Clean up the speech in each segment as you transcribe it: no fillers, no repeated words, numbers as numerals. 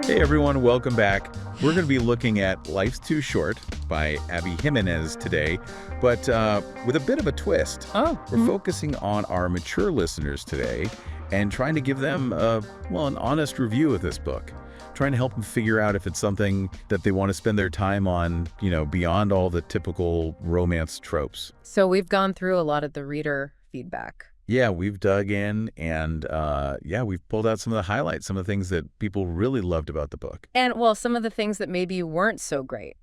Hey everyone, welcome back. We're going to be looking at Life's Too Short by Abby Jimenez today, but with a bit of a twist. We're focusing on our mature listeners today and trying to give them, an honest review of this book. Trying to help them figure out if it's something that they want to spend their time on, beyond all the typical romance tropes. So we've gone through a lot of the reader feedback. Yeah, we've dug in and, we've pulled out some of the highlights, some of the things that people really loved about the book. And, some of the things that maybe weren't so great.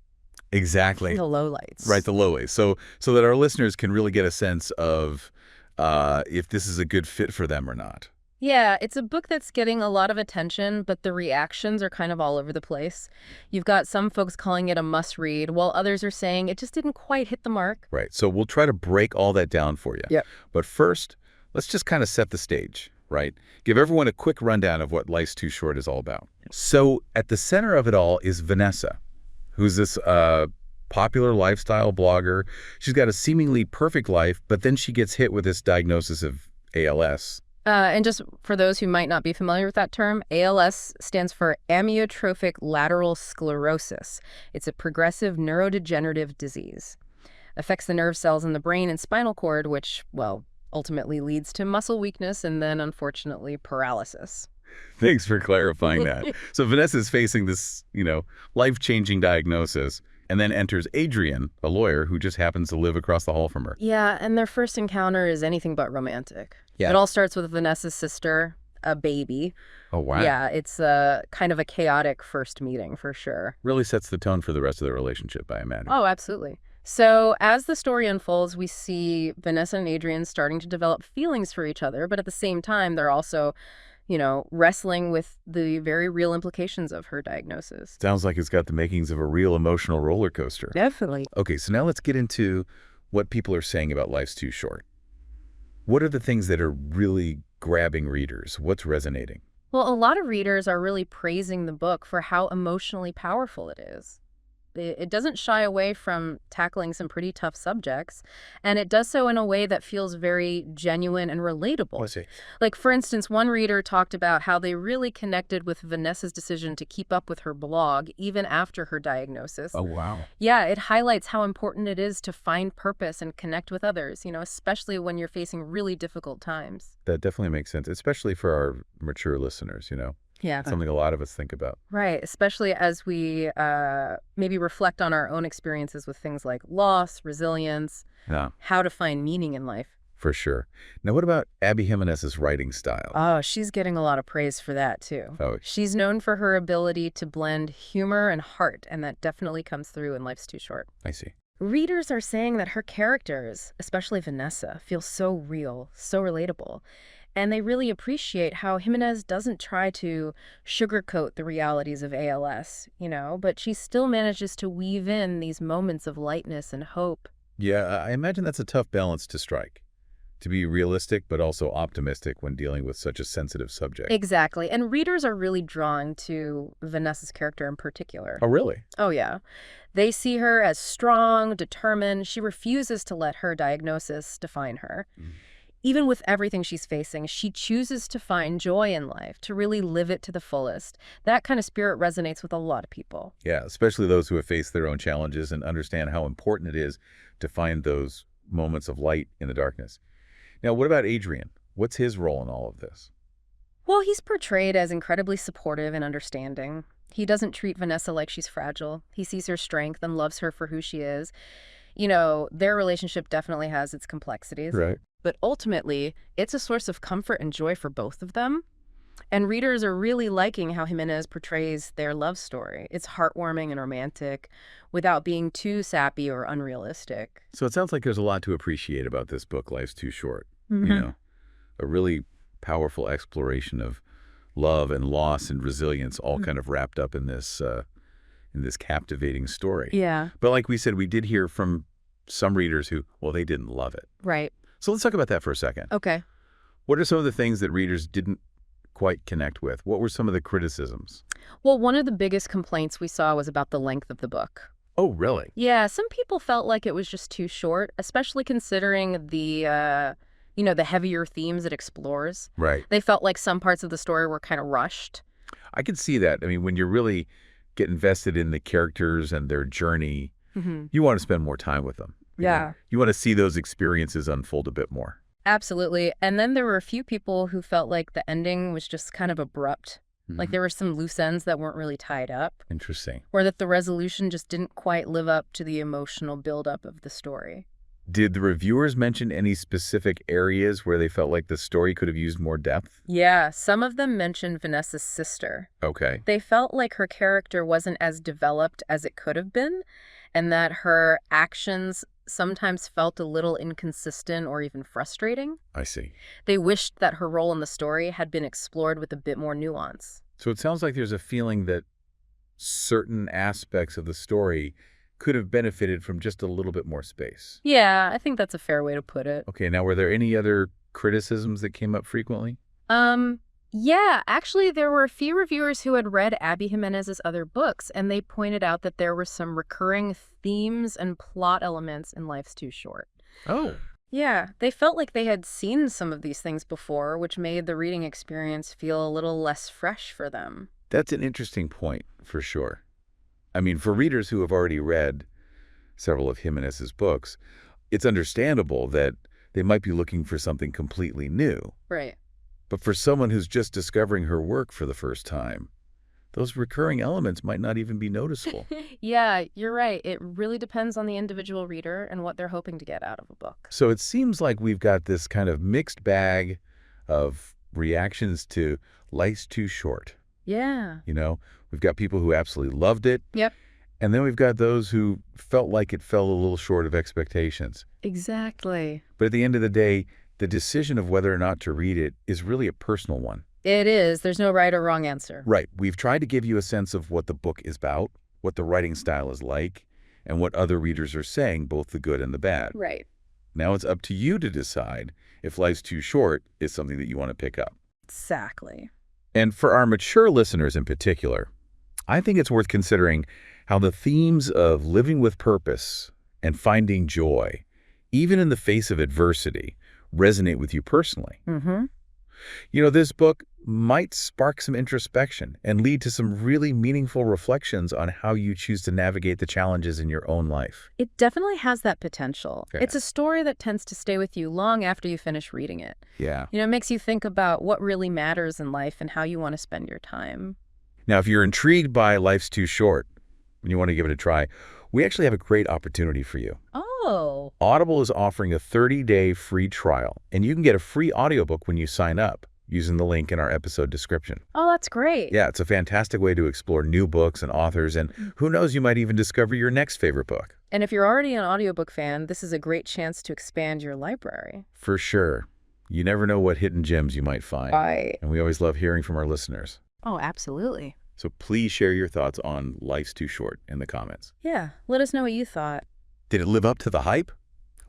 Exactly. The lowlights. Right, the lowlights. So that our listeners can really get a sense of if this is a good fit for them or not. Yeah, it's a book that's getting a lot of attention, but the reactions are kind of all over the place. You've got some folks calling it a must-read, while others are saying it just didn't quite hit the mark. Right, so we'll try to break all that down for you. Yep. But first, let's just kind of set the stage, right? Give everyone a quick rundown of what Life's Too Short is all about. So at the center of it all is Vanessa, who's this popular lifestyle blogger. She's got a seemingly perfect life, but then she gets hit with this diagnosis of ALS. And just for those who might not be familiar with that term, ALS stands for amyotrophic lateral sclerosis. It's a progressive neurodegenerative disease. Affects the nerve cells in the brain and spinal cord, which, ultimately leads to muscle weakness and then, unfortunately, paralysis. Thanks for clarifying that. So Vanessa's facing this, life-changing diagnosis, and then enters Adrian, a lawyer who just happens to live across the hall from her. Yeah, and their first encounter is anything but romantic. Yeah. It all starts with Vanessa's sister, a baby. Oh, wow. Yeah, it's kind of a chaotic first meeting, for sure. Really sets the tone for the rest of the relationship, I imagine. Oh, absolutely. So as the story unfolds, we see Vanessa and Adrian starting to develop feelings for each other, but at the same time, they're also, wrestling with the very real implications of her diagnosis. Sounds like it's got the makings of a real emotional roller coaster. Definitely. Okay, so now let's get into what people are saying about Life's Too Short. What are the things that are really grabbing readers? What's resonating? Well, a lot of readers are really praising the book for how emotionally powerful it is. It doesn't shy away from tackling some pretty tough subjects, and it does so in a way that feels very genuine and relatable. I see. Like, for instance, one reader talked about how they really connected with Vanessa's decision to keep up with her blog even after her diagnosis. Oh, wow. Yeah, it highlights how important it is to find purpose and connect with others, especially when you're facing really difficult times. That definitely makes sense, especially for our mature listeners, Yeah. Something a lot of us think about. Right, especially as we maybe reflect on our own experiences with things like loss, resilience, how to find meaning in life. For sure. Now, what about Abby Jimenez's writing style? Oh, she's getting a lot of praise for that, too. Oh. She's known for her ability to blend humor and heart, and that definitely comes through in Life's Too Short. I see. Readers are saying that her characters, especially Vanessa, feel so real, so relatable. And they really appreciate how Jimenez doesn't try to sugarcoat the realities of ALS, but she still manages to weave in these moments of lightness and hope. Yeah, I imagine that's a tough balance to strike. To be realistic, but also optimistic when dealing with such a sensitive subject. Exactly. And readers are really drawn to Vanessa's character in particular. Oh, really? Oh, yeah. They see her as strong, determined. She refuses to let her diagnosis define her. Even with everything she's facing, she chooses to find joy in life, to really live it to the fullest. That kind of spirit resonates with a lot of people. Yeah, especially those who have faced their own challenges and understand how important it is to find those moments of light in the darkness. Now, what about Adrian? What's his role in all of this? Well, he's portrayed as incredibly supportive and understanding. He doesn't treat Vanessa like she's fragile. He sees her strength and loves her for who she is. Their relationship definitely has its complexities. Right. But ultimately, it's a source of comfort and joy for both of them. And readers are really liking how Jimenez portrays their love story. It's heartwarming and romantic without being too sappy or unrealistic. So it sounds like there's a lot to appreciate about this book, Life's Too Short. A really powerful exploration of love and loss and resilience all kind of wrapped up in this captivating story. Yeah. But like we said, we did hear from some readers who, they didn't love it. Right. So let's talk about that for a second. Okay. What are some of the things that readers didn't quite connect with? What were some of the criticisms? Well, one of the biggest complaints we saw was about the length of the book. Oh, really? Yeah, some people felt like it was just too short, especially considering the the heavier themes it explores. Right. They felt like some parts of the story were kind of rushed. I can see that. I mean, when you really get invested in the characters and their journey, you want to spend more time with them. Yeah. You want to see those experiences unfold a bit more. Absolutely. And then there were a few people who felt like the ending was just kind of abrupt. Like there were some loose ends that weren't really tied up. Interesting. Or that the resolution just didn't quite live up to the emotional buildup of the story. Did the reviewers mention any specific areas where they felt like the story could have used more depth? Yeah, some of them mentioned Vanessa's sister. Okay. They felt like her character wasn't as developed as it could have been, and that her actions sometimes felt a little inconsistent or even frustrating. I see. They wished that her role in the story had been explored with a bit more nuance. So it sounds like there's a feeling that certain aspects of the story could have benefited from just a little bit more space. Yeah, I think that's a fair way to put it. Okay, now were there any other criticisms that came up frequently? Yeah, actually, there were a few reviewers who had read Abby Jimenez's other books, and they pointed out that there were some recurring themes and plot elements in Life's Too Short. Oh. Yeah, they felt like they had seen some of these things before, which made the reading experience feel a little less fresh for them. That's an interesting point, for sure. I mean, for readers who have already read several of Jimenez's books, it's understandable that they might be looking for something completely new. Right. But for someone who's just discovering her work for the first time, those recurring elements might not even be noticeable. Yeah, you're right. It really depends on the individual reader and what they're hoping to get out of a book. So it seems like we've got this kind of mixed bag of reactions to Life's Too Short. Yeah. We've got people who absolutely loved it. Yep. And then we've got those who felt like it fell a little short of expectations. Exactly. But at the end of the day, the decision of whether or not to read it is really a personal one. It is. There's no right or wrong answer. Right. We've tried to give you a sense of what the book is about, what the writing style is like, and what other readers are saying, both the good and the bad. Right. Now it's up to you to decide if Life's Too Short is something that you want to pick up. Exactly. And for our mature listeners in particular, I think it's worth considering how the themes of living with purpose and finding joy, even in the face of adversity, resonate with you personally. This book might spark some introspection and lead to some really meaningful reflections on how you choose to navigate the challenges in your own life. It definitely has that potential. Okay. It's a story that tends to stay with you long after you finish reading it. Yeah. It makes you think about what really matters in life and how you want to spend your time. Now, if you're intrigued by Life's Too Short and you want to give it a try, we actually have a great opportunity for you. Oh. Audible is offering a 30-day free trial, and you can get a free audiobook when you sign up using the link in our episode description. Oh, that's great. Yeah, it's a fantastic way to explore new books and authors, and who knows, you might even discover your next favorite book. And if you're already an audiobook fan, this is a great chance to expand your library. For sure. You never know what hidden gems you might find. Right. And we always love hearing from our listeners. Oh, absolutely. So please share your thoughts on Life's Too Short in the comments. Yeah, let us know what you thought. Did it live up to the hype?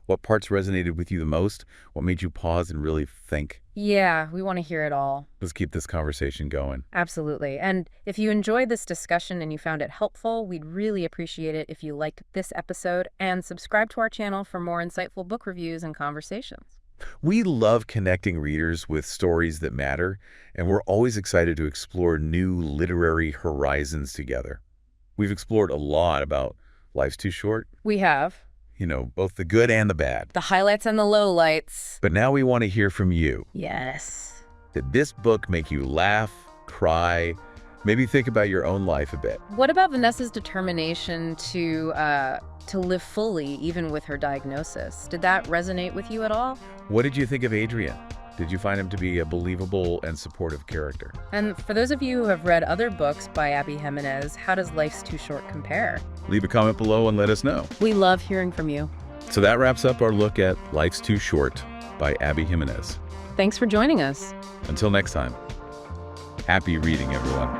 What parts resonated with you the most? What made you pause and really think? Yeah, we want to hear it all. Let's keep this conversation going. Absolutely. And if you enjoyed this discussion and you found it helpful, we'd really appreciate it if you liked this episode and subscribe to our channel for more insightful book reviews and conversations. We love connecting readers with stories that matter, and we're always excited to explore new literary horizons together. We've explored a lot about Life's Too Short. We have. Both the good and the bad. The highlights and the lowlights. But now we want to hear from you. Yes. Did this book make you laugh, cry, maybe think about your own life a bit? What about Vanessa's determination to live fully, even with her diagnosis? Did that resonate with you at all? What did you think of Adrian? Did you find him to be a believable and supportive character? And for those of you who have read other books by Abby Jimenez, how does Life's Too Short compare? Leave a comment below and let us know. We love hearing from you. So that wraps up our look at Life's Too Short by Abby Jimenez. Thanks for joining us. Until next time, happy reading, everyone.